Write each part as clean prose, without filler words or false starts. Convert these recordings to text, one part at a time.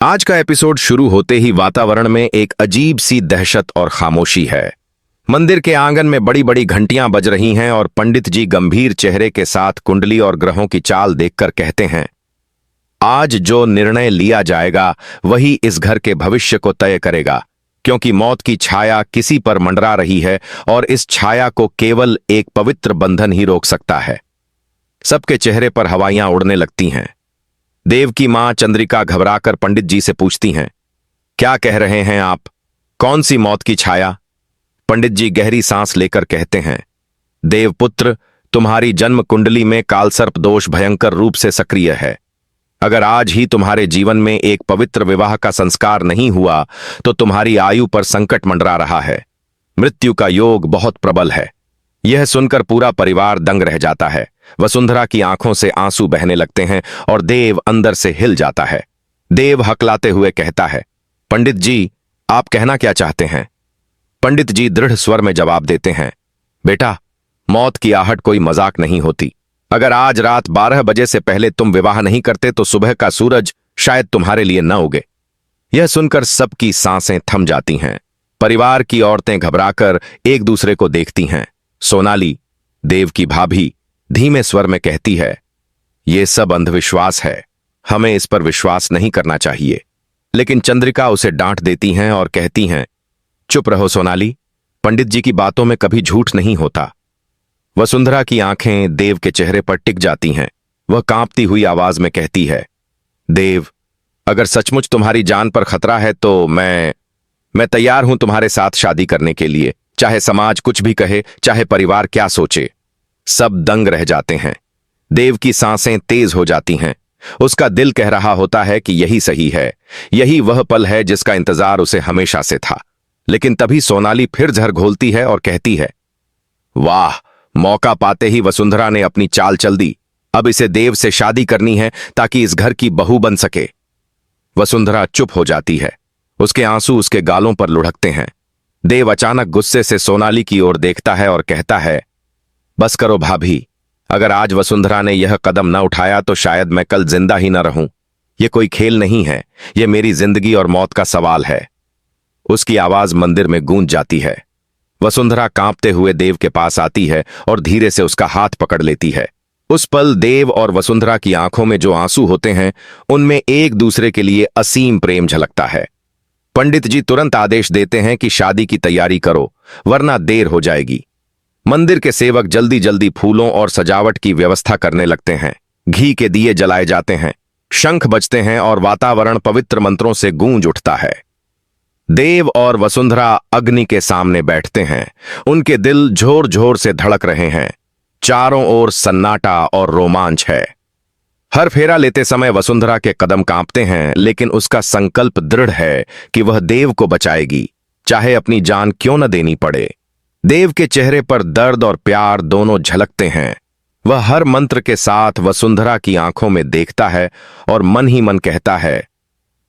आज का एपिसोड शुरू होते ही वातावरण में एक अजीब सी दहशत और खामोशी है। मंदिर के आंगन में बड़ी बड़ी घंटियां बज रही हैं और पंडित जी गंभीर चेहरे के साथ कुंडली और ग्रहों की चाल देखकर कहते हैं, आज जो निर्णय लिया जाएगा वही इस घर के भविष्य को तय करेगा, क्योंकि मौत की छाया किसी पर मंडरा रही है और इस छाया को केवल एक पवित्र बंधन ही रोक सकता है। सबके चेहरे पर हवाइयां उड़ने लगती हैं। देव की मां चंद्रिका घबराकर पंडित जी से पूछती हैं, क्या कह रहे हैं आप? कौन सी मौत की छाया? पंडित जी गहरी सांस लेकर कहते हैं, देवपुत्र, तुम्हारी जन्म कुंडली में कालसर्प दोष भयंकर रूप से सक्रिय है। अगर आज ही तुम्हारे जीवन में एक पवित्र विवाह का संस्कार नहीं हुआ तो तुम्हारी आयु पर संकट मंडरा रहा है। मृत्यु का योग बहुत प्रबल है। यह सुनकर पूरा परिवार दंग रह जाता है। वसुंधरा की आंखों से आंसू बहने लगते हैं और देव अंदर से हिल जाता है। देव हकलाते हुए कहता है, पंडित जी, आप कहना क्या चाहते हैं? पंडित जी दृढ़ स्वर में जवाब देते हैं, बेटा, मौत की आहट कोई मजाक नहीं होती। अगर आज रात 12 बजे से पहले तुम विवाह नहीं करते तो सुबह का सूरज शायद तुम्हारे लिए न उगे। यह सुनकर सबकी सांसें थम जाती हैं। परिवार की औरतें घबराकर एक दूसरे को देखती हैं। सोनाली, देव की भाभी, धीमे स्वर में कहती है, यह सब अंधविश्वास है, हमें इस पर विश्वास नहीं करना चाहिए। लेकिन चंद्रिका उसे डांट देती हैं और कहती हैं, चुप रहो सोनाली, पंडित जी की बातों में कभी झूठ नहीं होता। वसुंधरा की आंखें देव के चेहरे पर टिक जाती हैं। वह कांपती हुई आवाज में कहती है, देव, अगर सचमुच तुम्हारी जान पर खतरा है तो मैं तैयार हूं तुम्हारे साथ शादी करने के लिए, चाहे समाज कुछ भी कहे, चाहे परिवार क्या सोचे। सब दंग रह जाते हैं। देव की सांसें तेज हो जाती हैं। उसका दिल कह रहा होता है कि यही सही है, यही वह पल है जिसका इंतजार उसे हमेशा से था। लेकिन तभी सोनाली फिर जहर घोलती है और कहती है, वाह, मौका पाते ही वसुंधरा ने अपनी चाल चल दी। अब इसे देव से शादी करनी है ताकि इस घर की बहू बन सके। वसुंधरा चुप हो जाती है। उसके आंसू उसके गालों पर लुढ़कते हैं। देव अचानक गुस्से से सोनाली की ओर देखता है और कहता है, बस करो भाभी, अगर आज वसुंधरा ने यह कदम न उठाया तो शायद मैं कल जिंदा ही न रहूं। यह कोई खेल नहीं है, यह मेरी जिंदगी और मौत का सवाल है। उसकी आवाज मंदिर में गूंज जाती है। वसुंधरा कांपते हुए देव के पास आती है और धीरे से उसका हाथ पकड़ लेती है। उस पल देव और वसुंधरा की आंखों में जो आंसू होते हैं, उनमें एक दूसरे के लिए असीम प्रेम झलकता है। पंडित जी तुरंत आदेश देते हैं कि शादी की तैयारी करो, वरना देर हो जाएगी। मंदिर के सेवक जल्दी जल्दी फूलों और सजावट की व्यवस्था करने लगते हैं। घी के दिए जलाए जाते हैं, शंख बजते हैं और वातावरण पवित्र मंत्रों से गूंज उठता है। देव और वसुंधरा अग्नि के सामने बैठते हैं। उनके दिल झोर झोर से धड़क रहे हैं। चारों ओर सन्नाटा और रोमांच है। हर फेरा लेते समय वसुंधरा के कदम कांपते हैं, लेकिन उसका संकल्प दृढ़ है कि वह देव को बचाएगी, चाहे अपनी जान क्यों न देनी पड़े। देव के चेहरे पर दर्द और प्यार दोनों झलकते हैं। वह हर मंत्र के साथ वसुंधरा की आंखों में देखता है और मन ही मन कहता है,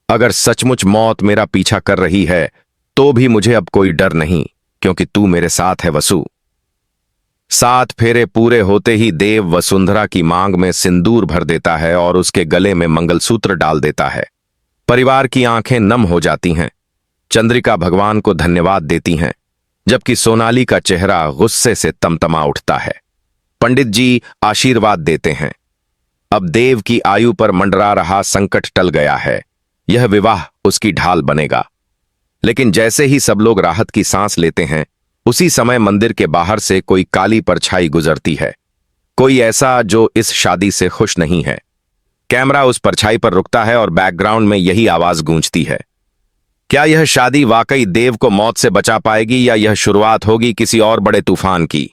अगर सचमुच मौत मेरा पीछा कर रही है तो भी मुझे अब कोई डर नहीं, क्योंकि तू मेरे साथ है वसु। 7 फेरे पूरे होते ही देव वसुंधरा की मांग में सिंदूर भर देता है और उसके गले में मंगलसूत्र डाल देता है। परिवार की आंखें नम हो जाती हैं। चंद्रिका भगवान को धन्यवाद देती हैं, जबकि सोनाली का चेहरा गुस्से से तमतमा उठता है। पंडित जी आशीर्वाद देते हैं। अब देव की आयु पर मंडरा रहा संकट टल गया है। यह विवाह उसकी ढाल बनेगा। लेकिन जैसे ही सब लोग राहत की सांस लेते हैं, उसी समय मंदिर के बाहर से कोई काली परछाई गुजरती है। कोई ऐसा जो इस शादी से खुश नहीं है। कैमरा उस परछाई पर रुकता है और बैकग्राउंड में यही आवाज गूंजती है, क्या यह शादी वाकई देव को मौत से बचा पाएगी या यह शुरुआत होगी किसी और बड़े तूफान की?